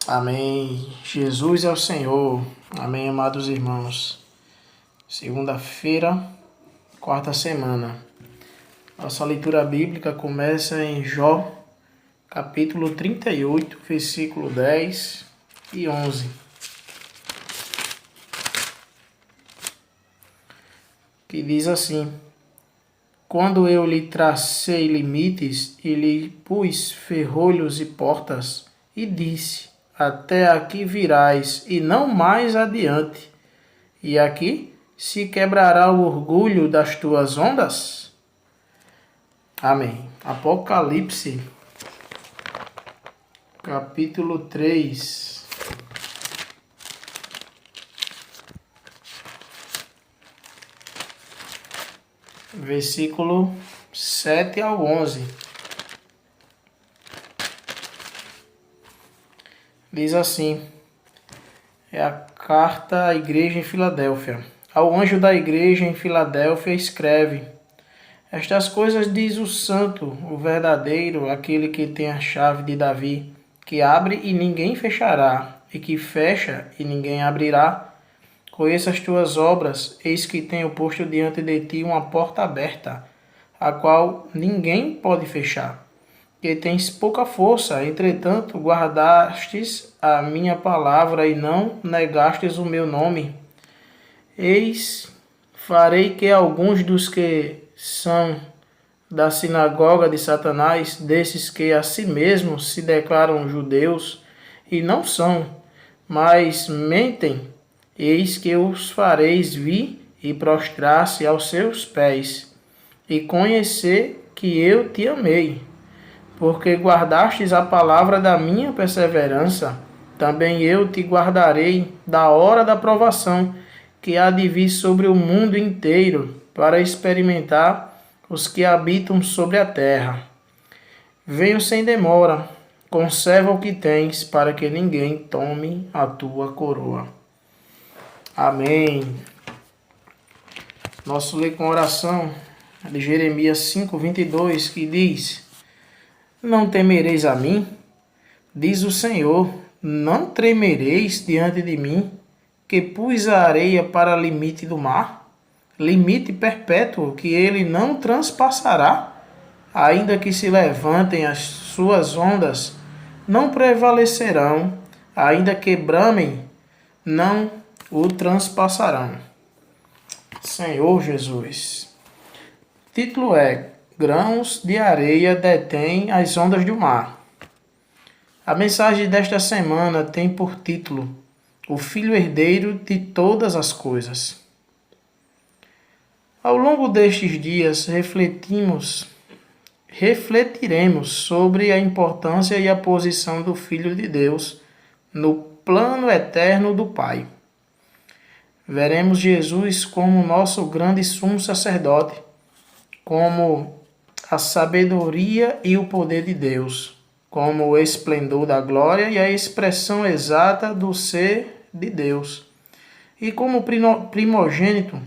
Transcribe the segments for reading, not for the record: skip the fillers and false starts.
Amém. Jesus é o Senhor. Amém, amados irmãos. Segunda-feira, quarta semana. Nossa leitura bíblica começa em Jó, capítulo 38, versículo 10 e 11. Que diz assim: Quando eu lhe tracei limites e lhe pus ferrolhos e portas, e disse: Até aqui virás, e não mais adiante. E aqui se quebrará o orgulho das tuas ondas? Amém. Apocalipse, capítulo 3. Versículo 7 ao 11. Diz assim: é a carta à igreja em Filadélfia. Ao anjo da igreja em Filadélfia escreve: Estas coisas diz o santo, o verdadeiro, aquele que tem a chave de Davi, que abre e ninguém fechará, e que fecha e ninguém abrirá. Conheço as tuas obras, eis que tenho posto diante de ti uma porta aberta, a qual ninguém pode fechar. Que tens pouca força, entretanto guardastes a minha palavra e não negastes o meu nome. Eis, farei que alguns dos que são da sinagoga de Satanás, desses que a si mesmos se declaram judeus e não são, mas mentem, eis que os fareis vir e prostrar-se aos seus pés, e conhecer que eu te amei. Porque guardastes a palavra da minha perseverança, também eu te guardarei da hora da provação, que há de vir sobre o mundo inteiro, para experimentar os que habitam sobre a terra. Venho sem demora, conserva o que tens, para que ninguém tome a tua coroa. Amém. Nosso lê com oração é de Jeremias 5:22, que diz: Não temereis a mim? Diz o Senhor, não tremereis diante de mim, que pus a areia para limite do mar, limite perpétuo que ele não transpassará, ainda que se levantem as suas ondas, não prevalecerão, ainda que bramem, não o transpassarão. Senhor Jesus. Título é: Grãos de areia detêm as ondas do mar. A mensagem desta semana tem por título: O Filho Herdeiro de todas as coisas. Ao longo destes dias, refletiremos sobre a importância e a posição do Filho de Deus no plano eterno do Pai. Veremos Jesus como nosso grande sumo sacerdote, como a sabedoria e o poder de Deus, como o esplendor da glória e a expressão exata do ser de Deus, e como primogênito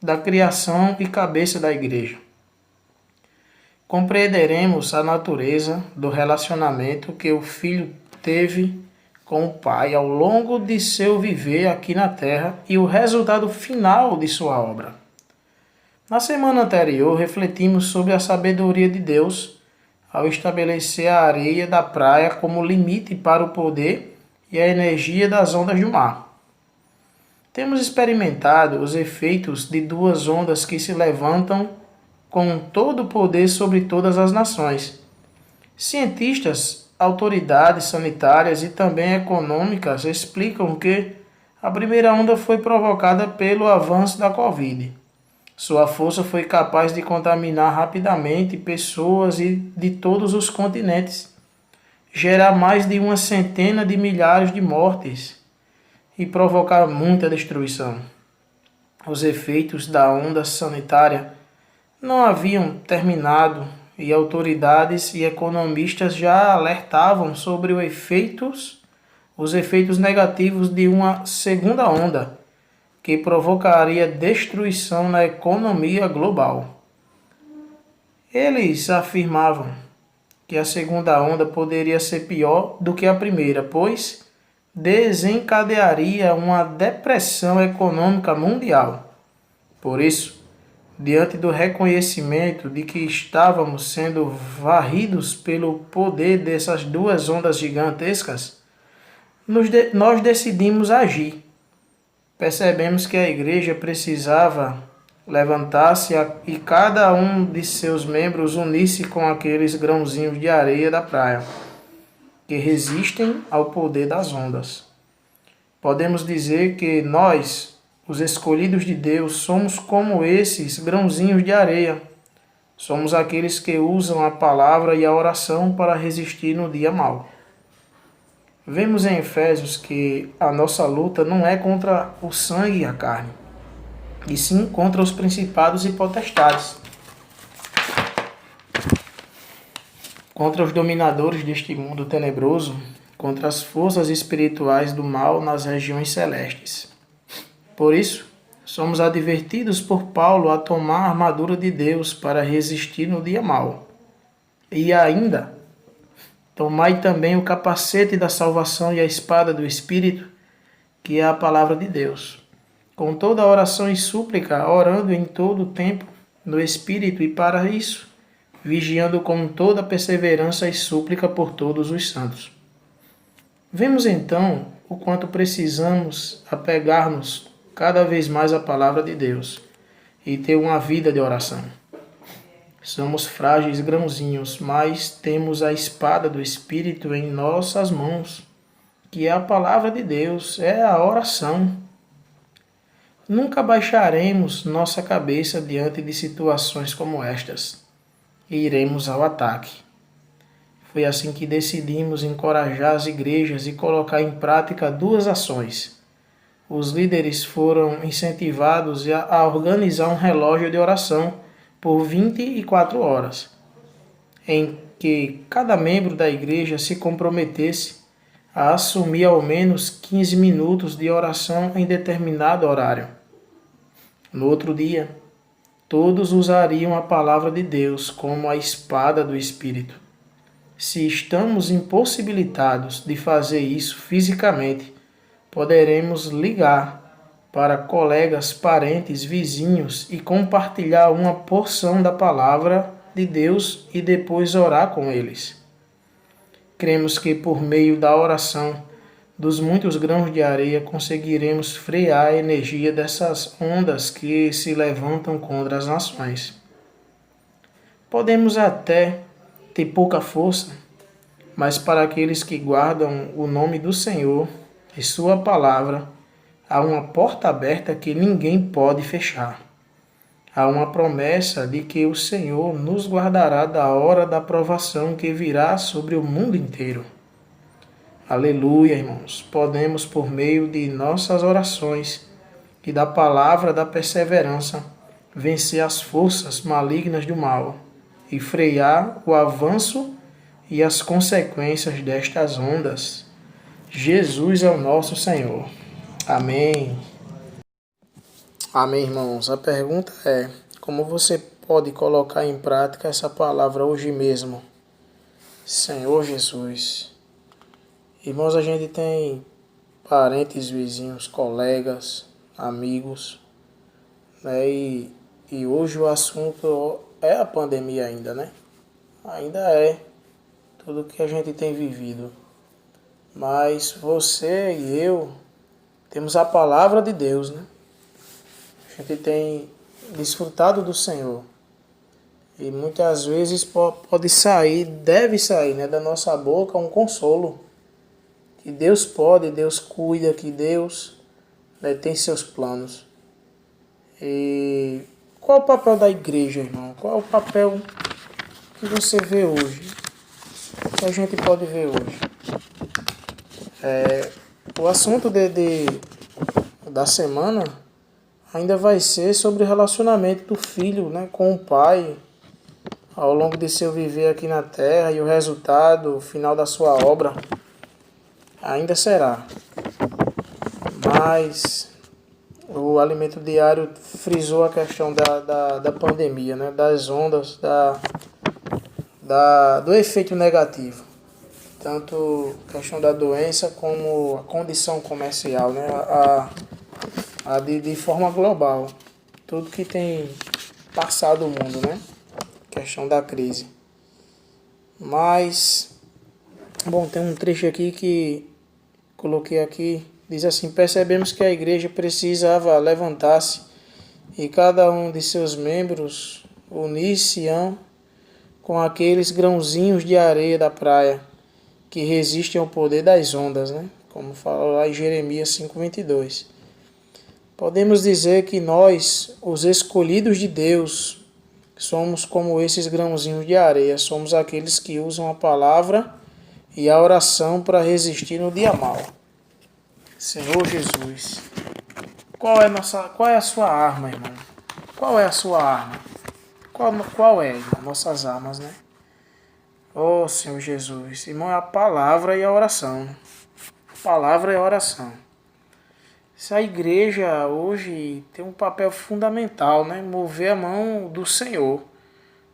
da criação e cabeça da igreja. Compreenderemos a natureza do relacionamento que o Filho teve com o Pai ao longo de seu viver aqui na terra e o resultado final de sua obra. Na semana anterior, refletimos sobre a sabedoria de Deus ao estabelecer a areia da praia como limite para o poder e a energia das ondas do mar. Temos experimentado os efeitos de duas ondas que se levantam com todo o poder sobre todas as nações. Cientistas, autoridades sanitárias e também econômicas explicam que a primeira onda foi provocada pelo avanço da Covid. Sua força foi capaz de contaminar rapidamente pessoas de todos os continentes, gerar mais de 100 de milhares de mortes e provocar muita destruição. Os efeitos da onda sanitária não haviam terminado e autoridades e economistas já alertavam sobre os efeitos negativos de uma segunda onda, que provocaria destruição na economia global. Eles afirmavam que a segunda onda poderia ser pior do que a primeira, pois desencadearia uma depressão econômica mundial. Por isso, diante do reconhecimento de que estávamos sendo varridos pelo poder dessas duas ondas gigantescas, nós decidimos agir. Percebemos que a igreja precisava levantar-se e cada um de seus membros unir-se com aqueles grãozinhos de areia da praia, que resistem ao poder das ondas. Podemos dizer que nós, os escolhidos de Deus, somos como esses grãozinhos de areia. Somos aqueles que usam a palavra e a oração para resistir no dia mau. Vemos em Efésios que a nossa luta não é contra o sangue e a carne, e sim contra os principados e potestades, contra os dominadores deste mundo tenebroso, contra as forças espirituais do mal nas regiões celestes. Por isso, somos advertidos por Paulo a tomar a armadura de Deus para resistir no dia mau. E ainda, tomai também o capacete da salvação e a espada do Espírito, que é a palavra de Deus, com toda oração e súplica, orando em todo o tempo no Espírito, e para isso, vigiando com toda perseverança e súplica por todos os santos. Vemos então o quanto precisamos apegar-nos cada vez mais à palavra de Deus e ter uma vida de oração. Somos frágeis grãozinhos, mas temos a espada do Espírito em nossas mãos, que é a palavra de Deus, é a oração. Nunca baixaremos nossa cabeça diante de situações como estas e iremos ao ataque. Foi assim que decidimos encorajar as igrejas e colocar em prática duas ações. Os líderes foram incentivados a organizar um relógio de oração por 24 horas, em que cada membro da igreja se comprometesse a assumir ao menos 15 minutos de oração em determinado horário. No outro dia, todos usariam a palavra de Deus como a espada do Espírito. Se estamos impossibilitados de fazer isso fisicamente, poderemos ligar para colegas, parentes, vizinhos e compartilhar uma porção da palavra de Deus e depois orar com eles. Cremos que por meio da oração dos muitos grãos de areia conseguiremos frear a energia dessas ondas que se levantam contra as nações. Podemos até ter pouca força, mas para aqueles que guardam o nome do Senhor e sua palavra, há uma porta aberta que ninguém pode fechar. Há uma promessa de que o Senhor nos guardará da hora da provação que virá sobre o mundo inteiro. Aleluia, irmãos! Podemos, por meio de nossas orações e da palavra da perseverança, vencer as forças malignas do mal e frear o avanço e as consequências destas ondas. Jesus é o nosso Senhor. Amém. Amém, irmãos. A pergunta é: como você pode colocar em prática essa palavra hoje mesmo? Senhor Jesus. Irmãos, a gente tem parentes, vizinhos, colegas, amigos, né? E hoje o assunto é a pandemia ainda, né? Ainda é tudo que a gente tem vivido. Mas você e eu temos a palavra de Deus, né? A gente tem desfrutado do Senhor. E muitas vezes pode sair, deve sair, né, da nossa boca um consolo. Que Deus pode, Deus cuida, que Deus, né, tem seus planos. E qual é o papel da igreja, irmão? Qual é o papel que você vê hoje? Que a gente pode ver hoje? O assunto da semana ainda vai ser sobre o relacionamento do filho, né, com o pai ao longo de seu viver aqui na terra, e o resultado, o final da sua obra ainda será. Mas o Alimento Diário frisou a questão da pandemia, né, das ondas, do efeito negativo. tanto a questão da doença como a condição comercial, né? De forma global. Tudo que tem passado o mundo, né? Questão da crise. Mas, bom, tem um trecho aqui que coloquei aqui, diz assim: percebemos que a igreja precisava levantar-se e cada um de seus membros unir-se-ão com aqueles grãozinhos de areia da praia que resistem ao poder das ondas, né? Como fala lá em Jeremias 5:22. Podemos dizer que nós, os escolhidos de Deus, somos como esses grãozinhos de areia, somos aqueles que usam a palavra e a oração para resistir no dia mau. Senhor Jesus, qual é a sua arma, irmão? Qual é a sua arma? Qual é, irmão? Nossas armas, né? Oh, Senhor Jesus, irmão, é a palavra e a oração. Palavra e a oração. Se a igreja hoje tem um papel fundamental, né? Mover a mão do Senhor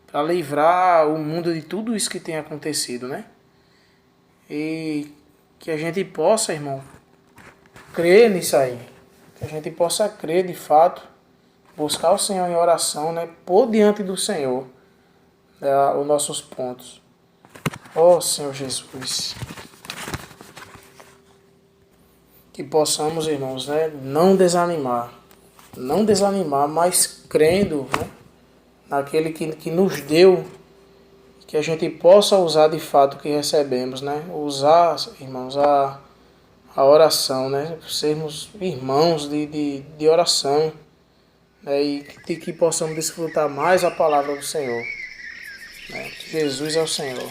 para livrar o mundo de tudo isso que tem acontecido, né? E que a gente possa, irmão, crer nisso aí. Que a gente possa crer de fato, buscar o Senhor em oração, né? Pôr diante do Senhor, né, os nossos pontos. Oh, Senhor Jesus. Que possamos, irmãos, né, não desanimar, mas crendo, né, naquele que nos deu, que a gente possa usar de fato o que recebemos, né, usar, irmãos, a oração, né, sermos irmãos de oração, né, e que possamos desfrutar mais a palavra do Senhor, né, Jesus é o Senhor.